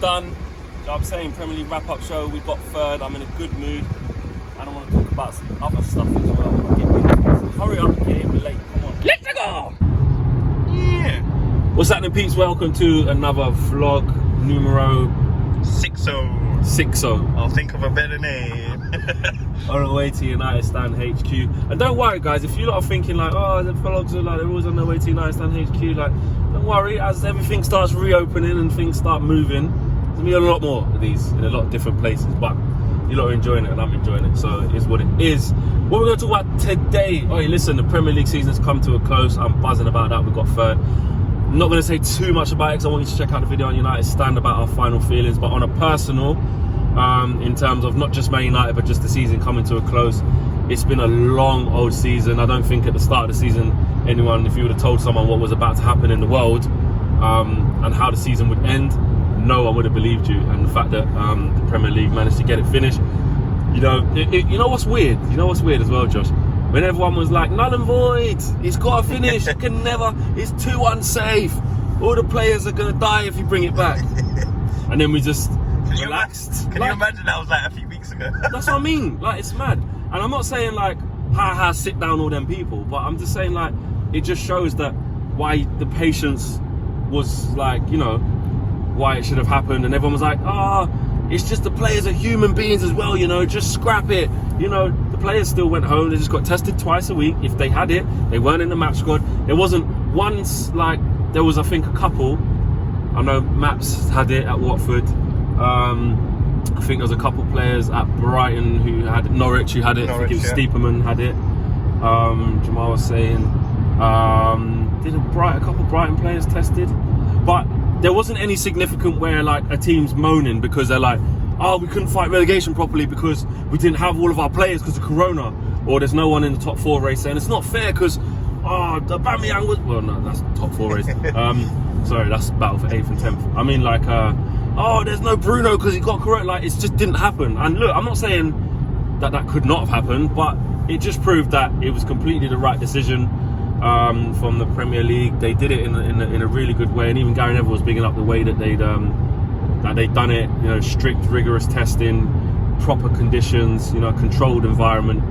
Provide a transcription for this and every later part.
done. You know what I'm saying? Premier League wrap-up show. We got third. I'm in a good mood. I don't want to talk about some other stuff as well. So hurry up, okay? We're late. Come on. Let's go! Yeah. What's happening, peeps? Welcome to another vlog. Numero Sixo. I'll think of a better name. On the way to United Stand HQ. And don't worry, guys, if you lot are thinking like, oh, the vlogs are like, they're always on their way to United Stand HQ, like, don't worry, as everything starts reopening and things start moving, there's gonna be a lot more of these in a lot of different places. But you lot are enjoying it and I'm enjoying it, so it is what it is. What we're going to talk about today, oh, listen, the Premier League season's come to a close. I'm buzzing about that. We've got third. I'm not going to say too much about it because I want you to check out the video on United Stand about our final feelings. But on a personal, in terms of not just Man United, but just the season coming to a close, it's been a long old season. I don't think at the start of the season, anyone, if you would have told someone what was about to happen in the world and how the season would end, no one would have believed you. And the fact that the Premier League managed to get it finished, you know, you know what's weird? You know what's weird as well, Josh? When everyone was like, null and void, it's got to finish, it can never, it's too unsafe. All the players are going to die if you bring it back. And then we just relaxed. Can you imagine that was like a few weeks ago? That's what I mean, like, it's mad. And I'm not saying like, ha, sit down all them people, but I'm just saying like, it just shows that why the patience was like, you know, why it should have happened. And everyone was like, it's just the players are human beings as well, you know, just scrap it. You know, the players still went home, they just got tested twice a week. If they had it, they weren't in the match squad. There wasn't once, like, there was, I think, a couple. I know Maps had it at Watford. I think there was a couple players at Brighton who had it, Norwich who had it. I think it was Steeperman had it. Jamal was saying, did a couple Brighton players tested? But there wasn't any significant where like a team's moaning because they're like, oh, we couldn't fight relegation properly because we didn't have all of our players because of Corona, or there's no one in the top four race, and it's not fair because the Aubameyang was, well, no, that's top four race. Sorry, that's battle for 8th and 10th. I mean, like, there's no Bruno because he got Corona. Like, it just didn't happen. And look, I'm not saying that could not have happened, but it just proved that it was completely the right decision from the Premier League. They did it in a really good way, and even Gary Neville was bigging up the way that they'd done it. You know, strict, rigorous testing, proper conditions, you know, controlled environment,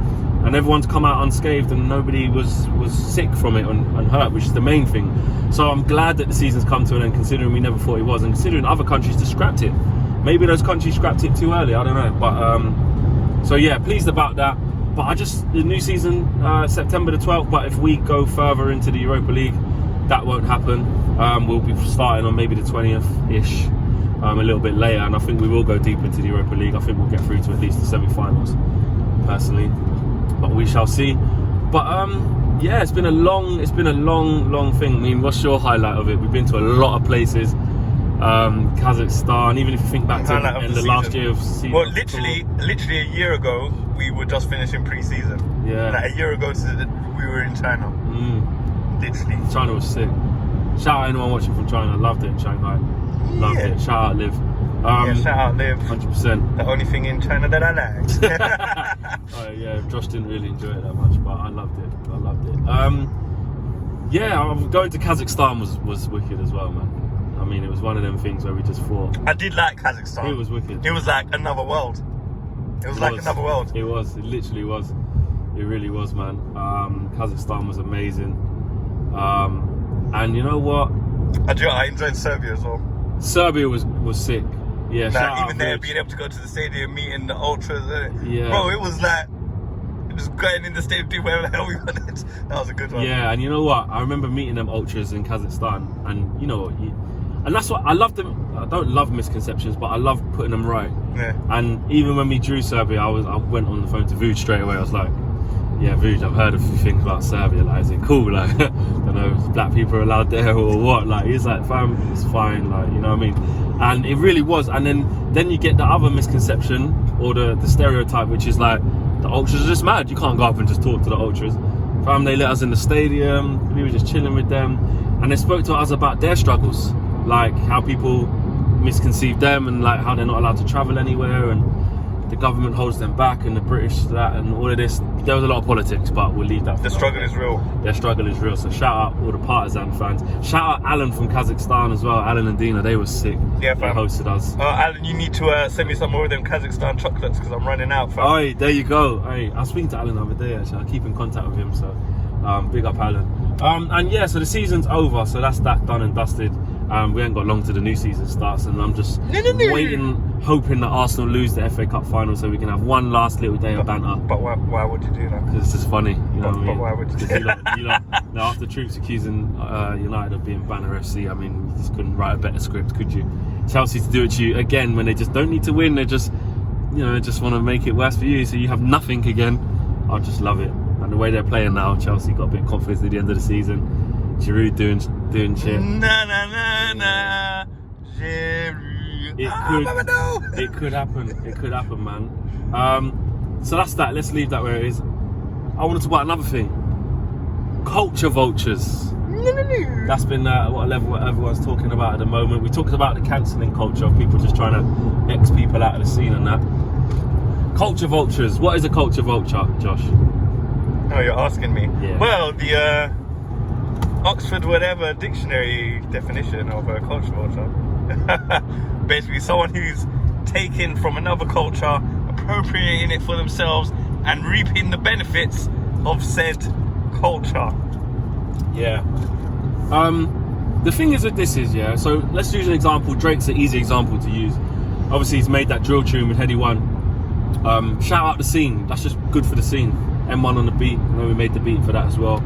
and everyone's come out unscathed, and nobody was sick from it and hurt, which is the main thing. So I'm glad that the season's come to an end, considering we never thought it was, and considering other countries just scrapped it. Maybe those countries scrapped it too early. I don't know, but so yeah, pleased about that. But the new season, September the 12th, but if we go further into the Europa League, that won't happen. We'll be starting on maybe the 20th-ish, a little bit later, and I think we will go deep into the Europa League. I think we'll get through to at least the semi-finals, personally, but we shall see. But yeah, it's been a long thing. I mean, what's your highlight of it? We've been to a lot of places. Kazakhstan, even if you think back to the last year of season. Well, literally a year ago, we were just finishing pre-season. Yeah. Like a year ago, we were in China. Literally. China was sick. Shout out anyone watching from China. Loved it in Shanghai. Loved it. Shout out Liv. Yeah, shout out Liv. 100%. The only thing in China that I liked. Oh yeah, Josh didn't really enjoy it that much, but I loved it. Yeah, going to Kazakhstan was wicked as well, man. I mean, it was one of them things where we just thought. I did like Kazakhstan. It was wicked. It was like another world. It was like another world. It was. It literally was. It really was, man. Kazakhstan was amazing. And you know what? I enjoyed Serbia as well. Serbia was sick. Yeah. Like, even there, being able to go to the stadium, meeting the ultras. Yeah. Bro, it was like just going in the stadium, doing whatever the hell we wanted. That was a good one. Yeah, and you know what? I remember meeting them ultras in Kazakhstan, and you know what? And that's what I love them. I don't love misconceptions, but I love putting them right. Yeah. And even when we drew Serbia, I went on the phone to Vuj straight away. I was like, yeah, Vuj, I've heard a few things about Serbia. Like, is it cool? Like, I don't know, if black people are allowed there or what? Like, he's like, fam, it's fine. Like, you know what I mean? And it really was. And then you get the other misconception or the stereotype, which is like, the ultras are just mad. You can't go up and just talk to the ultras. Fam, they let us in the stadium. We were just chilling with them. And they spoke to us about their struggles. Like how people misconceive them and like how they're not allowed to travel anywhere, and the government holds them back and the British that and all of this. There was a lot of politics, but we'll leave that for The struggle is real. Their struggle is real. So shout out all the partisan fans. Shout out Alan from Kazakhstan as well. Alan and Dina, they were sick. Yeah, they fam. hosted us. Alan, you need to send me some more of them Kazakhstan chocolates because I'm running out, fam. Oh, there you go. Hey, I was speaking to Alan the other day actually. I keep in contact with him, so big up Alan. And yeah, so the season's over, so that's that done and dusted. We ain't got long till the new season starts, and I'm just waiting, hoping that Arsenal lose the FA Cup final so we can have one last little day of banter. But why would you do that? Because it's just funny, you know what I mean? But why would you do that? You know, now after Troops accusing United of being banner FC, I mean, you just couldn't write a better script, could you? Chelsea to do it to you again when they just don't need to win, they just, you know, just want to make it worse for you, so you have nothing again. I just love it. And the way they're playing now, Chelsea got a bit of confidence at the end of the season. Giroud doing shit. Na na na na, Giroud. It could happen. It could happen, man. So that's that. Let's leave that where it is. I want to talk about another thing. Culture vultures. That's been what everyone's talking about at the moment. We talked about the cancelling culture of people just trying to X people out of the scene and that. Culture vultures. What is a culture vulture, Josh? Oh, you're asking me. Yeah. Well, the Oxford whatever dictionary definition of a culture vulture. Basically, someone who's taken from another culture, appropriating it for themselves, and reaping the benefits of said culture. Yeah. The thing is with this is, yeah, so let's use an example. Drake's an easy example to use. Obviously, he's made that drill tune with Heady One. Shout out the scene. That's just good for the scene. M1 on the beat. You know, we made the beat for that as well.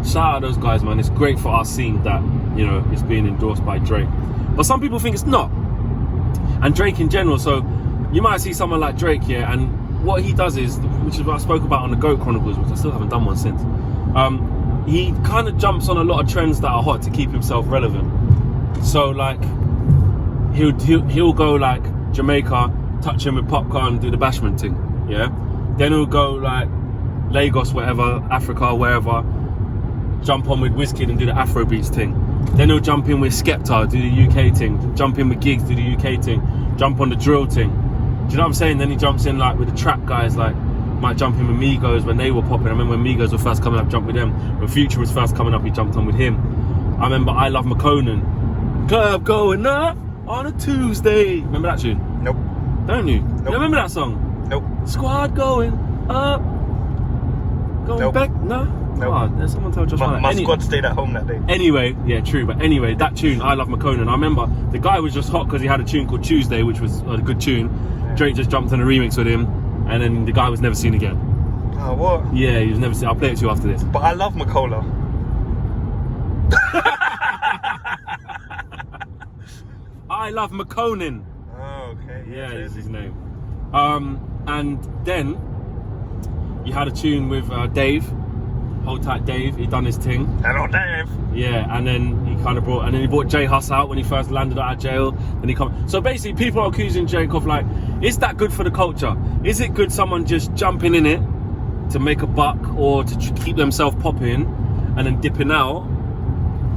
Shout out those guys, man. It's great for our scene that, you know, it's being endorsed by Drake. But some people think it's not. And Drake in general. So you might see someone like Drake here, and what he does is, which is what I spoke about on the GOAT Chronicles, which I still haven't done one since. He kind of jumps on a lot of trends that are hot to keep himself relevant. So like, he'll go like Jamaica, touch him with popcorn, do the bashment thing, yeah. Then he'll go like Lagos, whatever, Africa, wherever, jump on with Wizkid and do the Afrobeats thing. Then he'll jump in with Skepta, do the UK thing. Jump in with Gigs, do the UK thing. Jump on the drill thing. Do you know what I'm saying? Then he jumps in like with the trap guys, like might jump in with Migos when they were popping. I remember when Migos were first coming up, jumped with them. When Future was first coming up, he jumped on with him. I remember I Love McConan. Club going up on a Tuesday. Remember that tune? Nope. Don't you? Nope. You remember that song? Nope. Squad going up. Going Nope. back? No? Nope. Oh, there's someone tell Josh. My squad stayed at home that day. Anyway, yeah, true. But anyway, that tune, I Love McConan. I remember the guy was just hot because he had a tune called Tuesday, which was a good tune. Yeah. Drake just jumped on a remix with him, and then the guy was never seen again. Oh, what? Yeah, he was never seen. I'll play it to you after this. But I love Macola. I Love McConan. Oh, okay. Yeah, is his name. And then you had a tune with Dave. Hold Tight Dave. He done his thing. Hello, Dave. Yeah, and then he kind of brought J Hus out when he first landed out of jail. Then he come. So basically, people are accusing Jake of like, is that good for the culture? Is it good someone just jumping in it to make a buck or to keep themselves popping and then dipping out,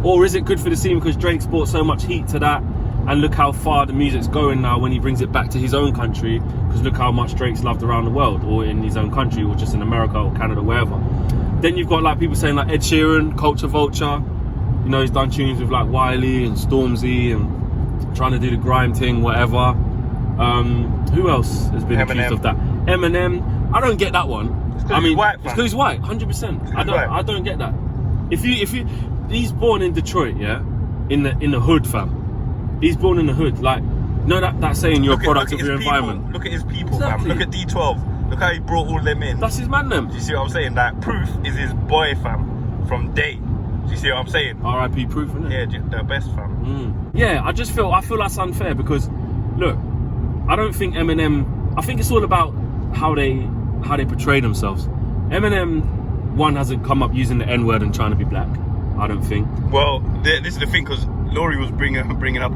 or is it good for the scene because Drake's brought so much heat to that? And look how far the music's going now when he brings it back to his own country, because look how much Drake's loved around the world, or in his own country, or just in America or Canada, wherever. Then you've got like people saying like Ed Sheeran, Culture Vulture. You know, he's done tunes with like Wiley and Stormzy and trying to do the grime thing, whatever. Who else has been accused of that? Eminem. I don't get that one. I mean, white, it's because he's white, 100%. I don't get that. If you, he's born in Detroit, yeah, in the hood, fam. He's born in the hood. Like, no, that saying you're a product of your environment. Look at his people, Exactly. fam. Look at D12. Look how he brought all them in. That's his man, them. Do you see what I'm saying? That Proof is his boy, fam, from day. Do you see what I'm saying? R.I.P. Proof, innit? Yeah, the best, fam. Yeah, I feel that's unfair because, look, I don't think Eminem. I think it's all about how they portray themselves. Eminem, one, hasn't come up using the N-word and trying to be black. I don't think. Well, this is the thing, because Laurie was bringing up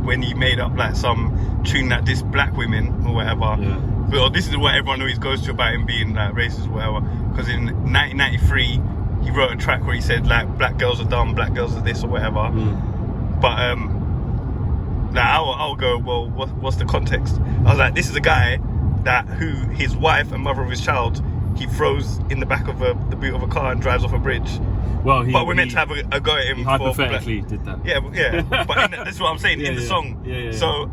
when he made up like some tune that dissed black women or whatever. Yeah. Well, this is what everyone always goes to about him being like racist or whatever. Because in 1993, he wrote a track where he said like black girls are dumb, black girls are this or whatever. But now I'll go, well, what's the context? I was like, this is a guy that who his wife and mother of his child he throws in the back of the boot of a car and drives off a bridge. Well, But we're meant to have a go at him he for hypothetically did that. Yeah, but that's what I'm saying in the song. Yeah. So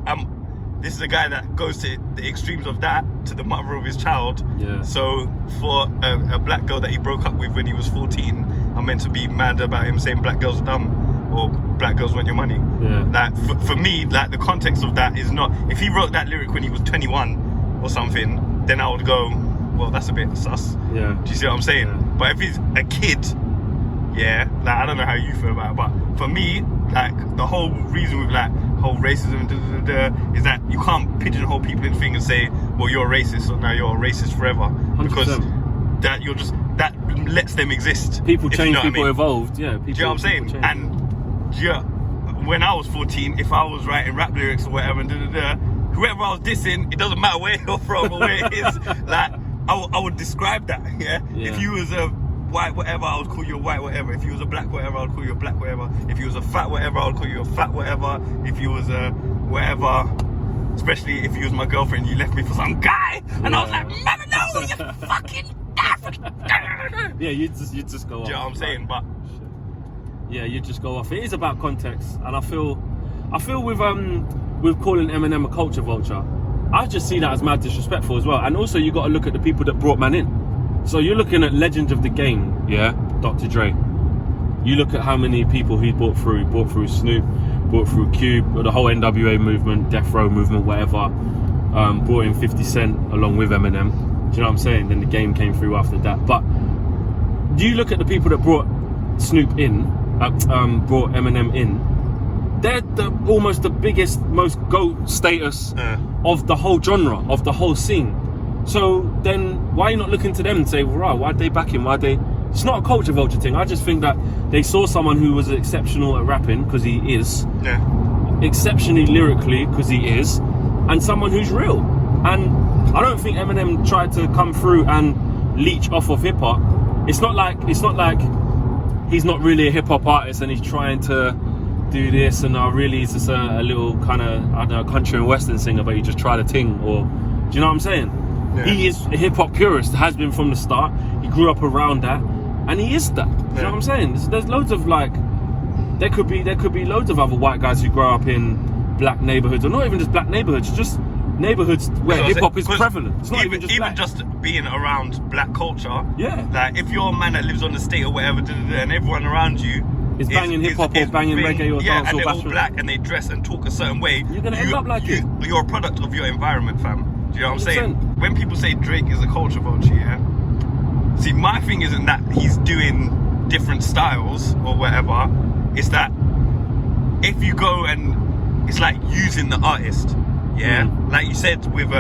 this is a guy that goes to the extremes of that to the mother of his child. Yeah. So for a black girl that he broke up with when he was 14, I'm meant to be mad about him saying black girls are dumb or black girls want your money. Yeah. Like for me, like the context of that is not. If he wrote that lyric when he was 21 or something, then I would go, well, that's a bit sus. Yeah. Do you see what I'm saying? Yeah. But if he's a kid, yeah, like I don't know how you feel about it, but for me, like the whole reason with like whole racism is that you can't pigeonhole people in things and say, well, you're a racist, or now you're a racist forever, 100%. because that lets them exist. People change, you know people what I mean. evolved. Yeah, people, Do you know what I'm saying? change. And when I was 14, if I was writing rap lyrics or whatever, whoever I was dissing, it doesn't matter where you're from or where it is. Like I would describe that. Yeah. If you was a white whatever, I would call you a white whatever. If you was a black whatever, I would call you a black whatever. If you was a fat whatever, I would call you a fat whatever. If you was a whatever, especially if you was my girlfriend, you left me for some guy, and I was like, mama, no, you fucking African. Yeah, you just go off. Do you know what I'm saying? But yeah, you just go off. It is about context, and I feel with calling Eminem a culture vulture, I just see that as mad disrespectful as well. And also, you got to look at the people that brought man in. So you're looking at legends of the game, yeah, Dr. Dre. You look at how many people he brought through. He brought through Snoop, brought through Cube, or the whole NWA movement, Death Row movement, whatever. Brought in 50 Cent along with Eminem. Do you know what I'm saying? Then the game came through after that. But you look at the people that brought Snoop in, brought Eminem in. They're almost the biggest, most GOAT status of the whole genre, of the whole scene. So then, why are you not looking to them and say, right, why'd they back him? It's not a culture vulture thing. I just think that they saw someone who was exceptional at rapping, because he is. Yeah. Exceptionally lyrically, because he is. And someone who's real. And I don't think Eminem tried to come through and leech off of hip-hop. It's not like he's not really a hip-hop artist and he's trying to do this, and really he's just a little kind of, I don't know, country and western singer, but he just tried a ting, or do you know what I'm saying? Yeah. He is a hip-hop purist, has been from the start. He grew up around that, and he is that. Do you know what I'm saying? There's loads of there could be loads of other white guys who grow up in black neighborhoods, or not even just black neighborhoods, just neighborhoods where hip-hop is prevalent. It's not even just being around black culture. Yeah. Like if you're a man that lives on the state or whatever, and everyone around you is banging hip-hop or banging reggae or dance, and or they're all black and they dress and talk a certain way, you're gonna end up like it. You're a product of your environment, fam. Do you know what I'm 100%. saying? When people say Drake is a culture vulture, yeah. See, my thing isn't that he's doing different styles or whatever. It's that if you go and it's like using the artist, yeah. Like you said with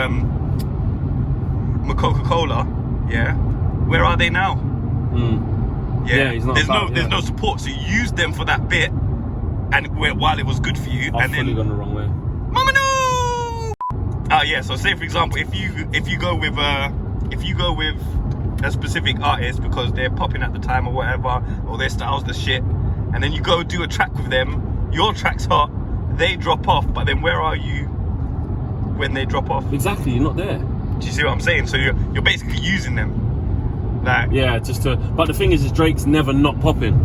Coca-Cola, yeah. Where are they now? Yeah, he's not there's no support. So you used them for that bit, and while it was good for you, and then gone the wrong way. Mama no. Yeah. So say for example, if you go with a specific artist because they're popping at the time or whatever, or their style's the shit, and then you go do a track with them, your track's hot, they drop off, but then where are you when they drop off? Exactly, you're not there. Do you see what I'm saying? So you're basically using them. Like, yeah, but the thing is Drake's never not popping.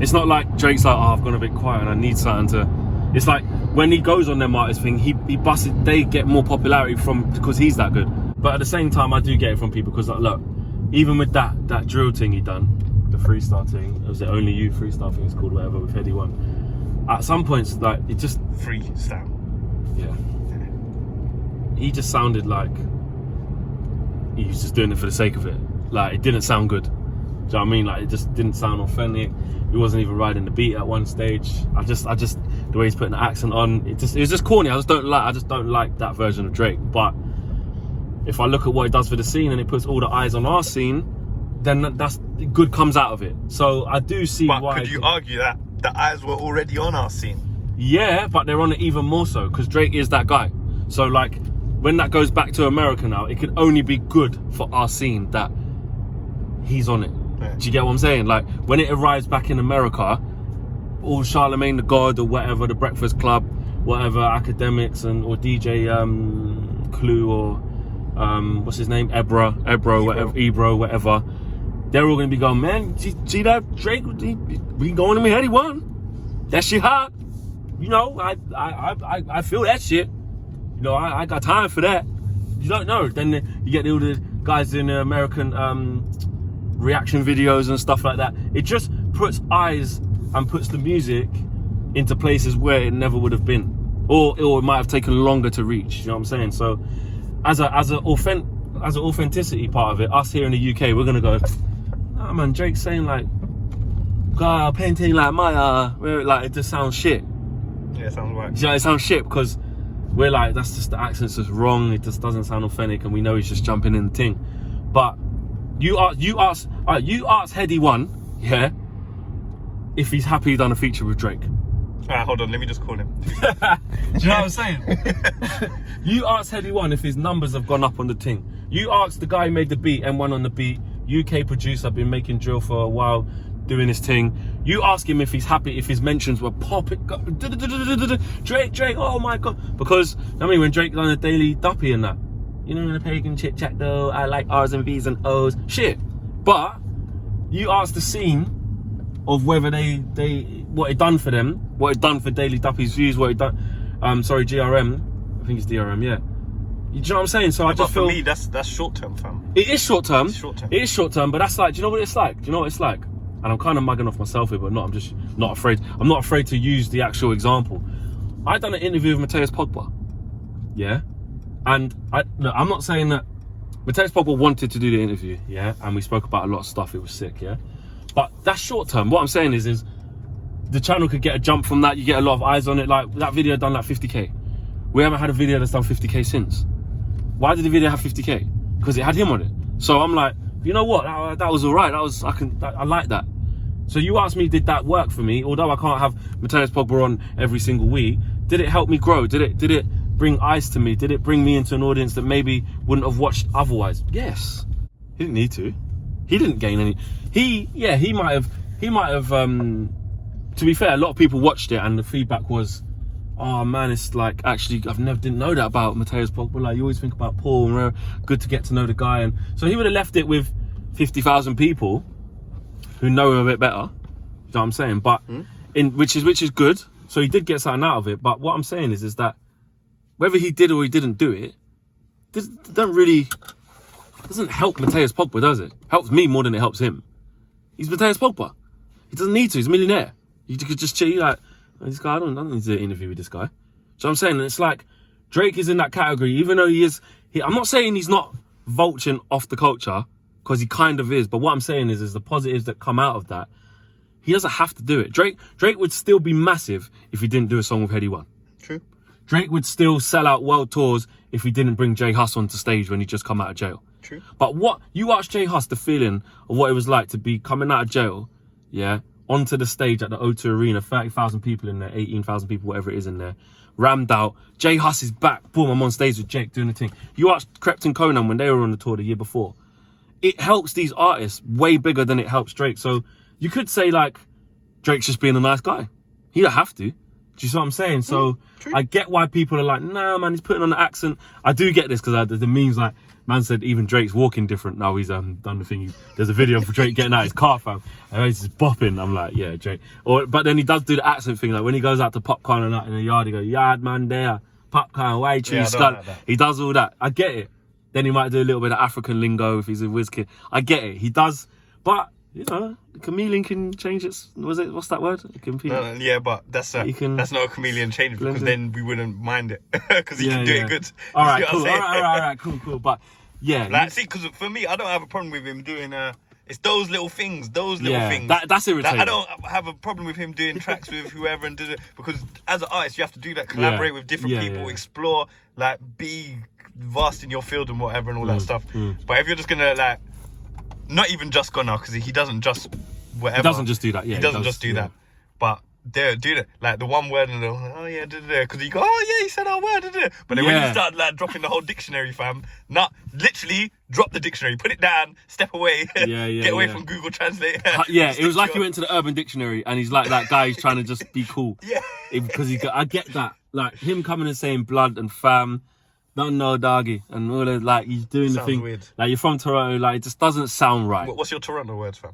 It's not like Drake's like, oh, I've gone a bit quiet and I need something to. It's like when he goes on them artist thing, he busts it. They get more popularity because he's that good. But at the same time, I do get it from people because, like, look, even with that drill thing he done, the freestyle thing, it was the Only You freestyle thing it's called, whatever, with Heady One. At some points, like, it just freestyle. Yeah. He just sounded like he was just doing it for the sake of it. Like, it didn't sound good. Do you know what I mean? Like, it just didn't sound authentic. He wasn't even riding the beat at one stage. I just the way he's putting the accent on, it was just corny. I just don't like that version of Drake. But if I look at what it does for the scene and it puts all the eyes on our scene, then that's good comes out of it. So I do see why. But could you argue that the eyes were already on our scene? Yeah, but they're on it even more so because Drake is that guy. So like, when that goes back to America now, it can only be good for our scene that he's on it. Yeah. Do you get what I'm saying? Like, when it arrives back in America, all Charlemagne the God or whatever, the Breakfast Club, whatever, academics or DJ Clue or what's his name? Ebro, whatever, Ebro, whatever. They're all gonna be going, man, see that Drake? We going in my head, he won. That shit hot. You know, I feel that shit. You know, I got time for that. You don't know. Then you get all the guys in the American reaction videos and stuff like that. It just puts eyes and puts the music into places where it never would have been, or it might have taken longer to reach. You know what I'm saying? So, as an authenticity part of it, us here in the UK, we're gonna go, nah, man, Drake's saying like, God, painting like my like it just sounds shit. Yeah, it sounds right. Yeah, it sounds shit because we're like, that's just the accent's just wrong. It just doesn't sound authentic, and we know he's just jumping in the thing. But you ask Heady One, yeah, if he's happy he done a feature with Drake. Alright, hold on, let me just call him. Do you know what I'm saying? You ask Heady One if his numbers have gone up on the thing. You ask the guy who made the beat, M1 on the beat, UK producer, been making drill for a while, doing his thing. You ask him if he's happy, if his mentions were popping. Drake, oh my God. Because, I mean, when Drake done a Daily Duppy and that, you know, in a pagan chit chat though, I like R's and V's and O's. Shit. But, you ask the scene of whether they what it done for them, what it done for Daily Duppy's views, what it done, GRM, I think it's DRM, yeah. You know what I'm saying? So I just feel... for me, that's short-term, fam. It is short-term. It's short-term. It is short-term, but that's like, do you know what it's like? Do you know what it's like? And I'm kind of mugging off myself here, but I'm just not afraid. I'm not afraid to use the actual example. I done an interview with Matthias Pogba, yeah? And I'm not saying that Matthias Pogba wanted to do the interview, yeah? And we spoke about a lot of stuff, it was sick, yeah? But that's short-term. What I'm saying is the channel could get a jump from that, you get a lot of eyes on it, like that video done like 50K. We haven't had a video that's done 50K since. Why did the video have 50K? Because it had him on it. So I'm like, you know what? That was all right. I like that. So you asked me, did that work for me? Although I can't have Matthias Pogba on every single week, did it help me grow? Did it bring eyes to me? Did it bring me into an audience that maybe wouldn't have watched otherwise? Yes. He didn't need to. He didn't gain any. He might have. To be fair, a lot of people watched it, and the feedback was, oh man, it's like, actually, didn't know that about Matthias Pogba. Like, you always think about Paul, and good to get to know the guy. And so he would have left it with 50,000 people who know him a bit better. You know what I'm saying? But which is good. So he did get something out of it. But what I'm saying is that whether he did or he didn't do it, doesn't help Matthias Pogba, does it? Helps me more than it helps him. He's Matthias Pogba. He doesn't need to. He's a millionaire. You could just chill, like, this guy, I don't need to interview with this guy. So I'm saying, it's like, Drake is in that category, even though I'm not saying he's not vulturing off the culture, because he kind of is, but what I'm saying is the positives that come out of that, he doesn't have to do it. Drake would still be massive if he didn't do a song with Heady One. True. Drake would still sell out world tours if he didn't bring Jay Huss onto stage when he just come out of jail. True. But what you asked Jay Huss the feeling of what it was like to be coming out of jail, yeah, onto the stage at the O2 Arena, 30,000 people in there, 18,000 people, whatever it is in there, rammed out. Jay Huss is back. Boom, I'm on stage with Jake doing the thing. You asked Krypton Conan when they were on the tour the year before. It helps these artists way bigger than it helps Drake. So you could say, like, Drake's just being a nice guy. He don't have to. Do you see what I'm saying? So I get why people are like, nah, man, he's putting on the accent. I do get this because the memes, like, man said even Drake's walking different now. He's done the thing. There's a video of Drake getting out his car, fam, and he's just bopping. I'm like, yeah, Drake. But then he does do the accent thing. Like when he goes out to popcorn and that in the yard, he goes, yard man there, popcorn, why tree skull. Like he does all that. I get it. Then he might do a little bit of African lingo if he's a whiz kid. I get it. He does, but you know, the chameleon can change its. What's that word? Yeah, but that's not a chameleon change because then we wouldn't mind it because he can do it good. All right, cool. All right, cool. But yeah, like see, because for me, I don't have a problem with him doing it's those little things, things. That's irritating. I don't have a problem with him doing tracks with whoever and because as an artist, you have to do that, collaborate with different people, explore, like be vast in your field and whatever and all that stuff. But if you're just gonna like. Not even just gonna, because he doesn't just whatever. He doesn't just do that. Yeah, he doesn't just do that. But they do that, like the one word and because you go, oh yeah, he said our word, but then when you start like dropping the whole dictionary, fam, literally drop the dictionary, put it down, step away, get away from Google Translate. It was like he went to the Urban Dictionary and he's like that guy who's trying to just be cool. Because I get that, like him coming and saying blood and fam. don't know doggy, and all of like he's doing the Sounds thing. weird. Like you're from Toronto, like it just doesn't sound right. What's your Toronto words, fam?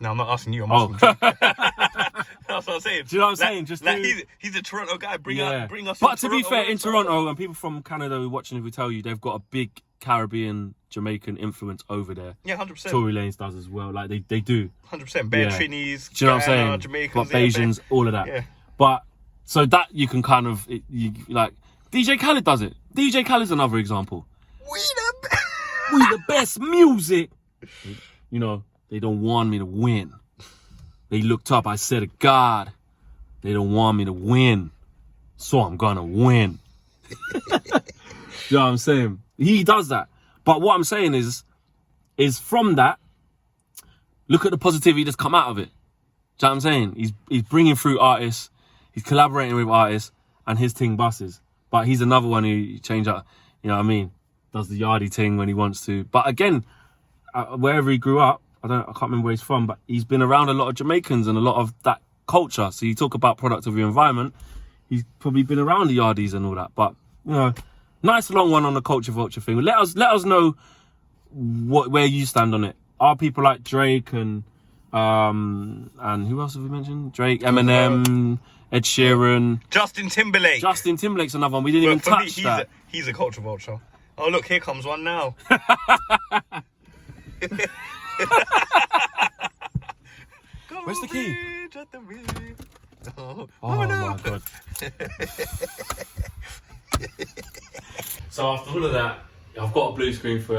No, I'm not asking you. I'm asking you. That's what I'm saying. Do you know what I'm saying? Just like do... he's a Toronto guy. Bring us. But to be Toronto fair, in words, Toronto, and people from Canada who are watching, will tell you they've got a big Caribbean, Jamaican influence over there. Yeah, 100%. Tory Lanez does as well. Like they do. 100%. Bare Trinis, do you know what I'm saying? Jamaicans, Bajans, all of that. Yeah. But so that you can kind of like DJ Khaled does it. DJ Khaled's another example. We the best music. You know, they don't want me to win. They looked up. I said to God, they don't want me to win, so I'm gonna win. You know what I'm saying? He does that. But what I'm saying is from that, look at the positivity that's come out of it. Do you know what I'm saying? He's bringing through artists, he's collaborating with artists, and his thing buses. But he's another one who change up, you know what I mean? Does the yardie thing when he wants to. But again, wherever he grew up, I can't remember where he's from, but he's been around a lot of Jamaicans and a lot of that culture. So you talk about product of your environment, he's probably been around the yardies and all that. But, you know, nice long one on the culture vulture thing. Let us know where you stand on it. Are people like Drake and who else have we mentioned? Drake, Eminem, Ed Sheeran, Justin Timberlake. Justin Timberlake's another one. We didn't even touch that. He's a culture vulture. Oh look, here comes one now. Where's the key? Oh my no. God. So after all of that, I've got a blue screen for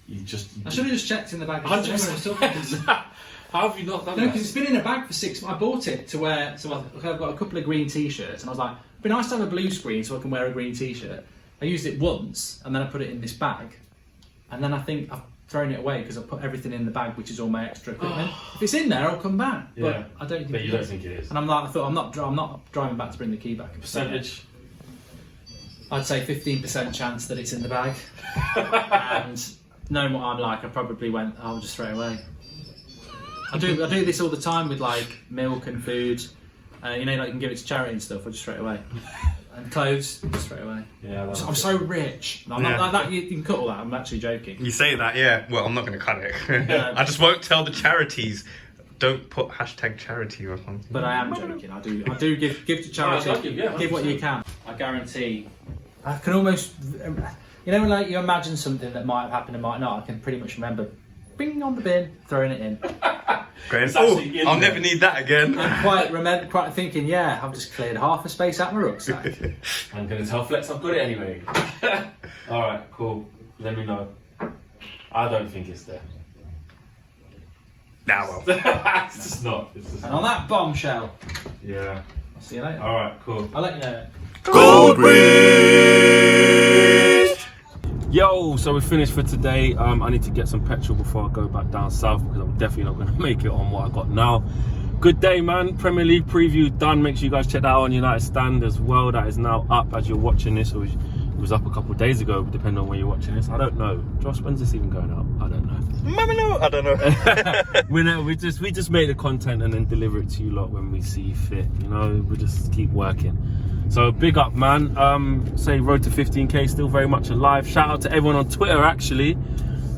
you. I should have just checked in the bag. 100%. How have you not done No, that? because it's been in a bag for 6 months. I bought it to wear, so I've got a couple of green t-shirts, and I was like, it'd be nice to have a blue screen so I can wear a green t-shirt. I used it once, and then I put it in this bag, and then I think I've thrown it away because I put everything in the bag, which is all my extra equipment. If it's in there, I'll come back. Yeah. But I don't think. But you don't think it is. And I thought I'm not driving back to bring the key back. Percentage? I'd say 15% chance that it's in the bag. And knowing what I'm like, I probably went, I'll just throw it away. I do this all the time with like milk and food. You know, like you can give it to charity and stuff. I just throw it away. And clothes, just throw it away. Yeah, I'm so rich. No, I'm not like that. You can cut all that. I'm actually joking. You say that, yeah. Well, I'm not going to cut it. I just won't tell the charities. Don't put hashtag charity or something. But I am joking. I do give to charity. Give what you can. I guarantee. I can almost, you know, like you imagine something that might have happened and might not. I can pretty much remember, bing on the bin, throwing it in. Great. I'll never need that again. I'm quite thinking, yeah, I've just cleared half a space out my rucksack. I'm going to tell Flex I've got it anyway. Alright, cool. Let me know. I don't think it's there. Nah, well. It's just not. And on that bombshell. Yeah. I'll see you later. Alright, cool. I'll let you know. Goldbridge! Yo, so we're finished for today. I need to get some petrol before I go back down south because I'm definitely not going to make it on what I got now. Good day, man. Premier League preview done. Make sure you guys check that out on United Stand as well. That is now up as you're watching this. It was up a couple of days ago, depending on when you're watching this. I don't know. Josh, when's this even going up? I don't know. Mama, no, I don't know. we just make the content and then deliver it to you lot when we see fit. You know, we just keep working. So big up, man. Say road to 15k still very much alive. Shout out to everyone on Twitter actually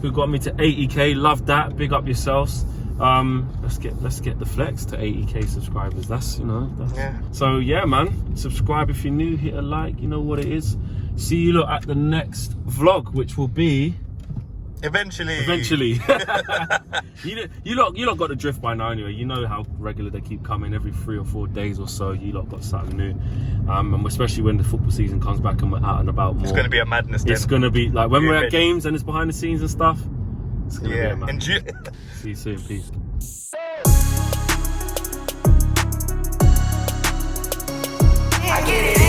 who got me to 80k. Love that. Big up yourselves. Let's get the flex to 80k subscribers. That's, you know, that's... Yeah. So yeah, man. Subscribe if you're new. Hit a like. You know what it is. See you lot at the next vlog, which will be Eventually. you lot got the drift by now anyway. You know how regular they keep coming every 3 or 4 days or so. You lot got something new, and especially when the football season comes back and we're out and about more. It's going to be a madness. It's going to be like when we're at games and it's behind the scenes and stuff. It's going to be a madness. See you soon. Peace. I get it.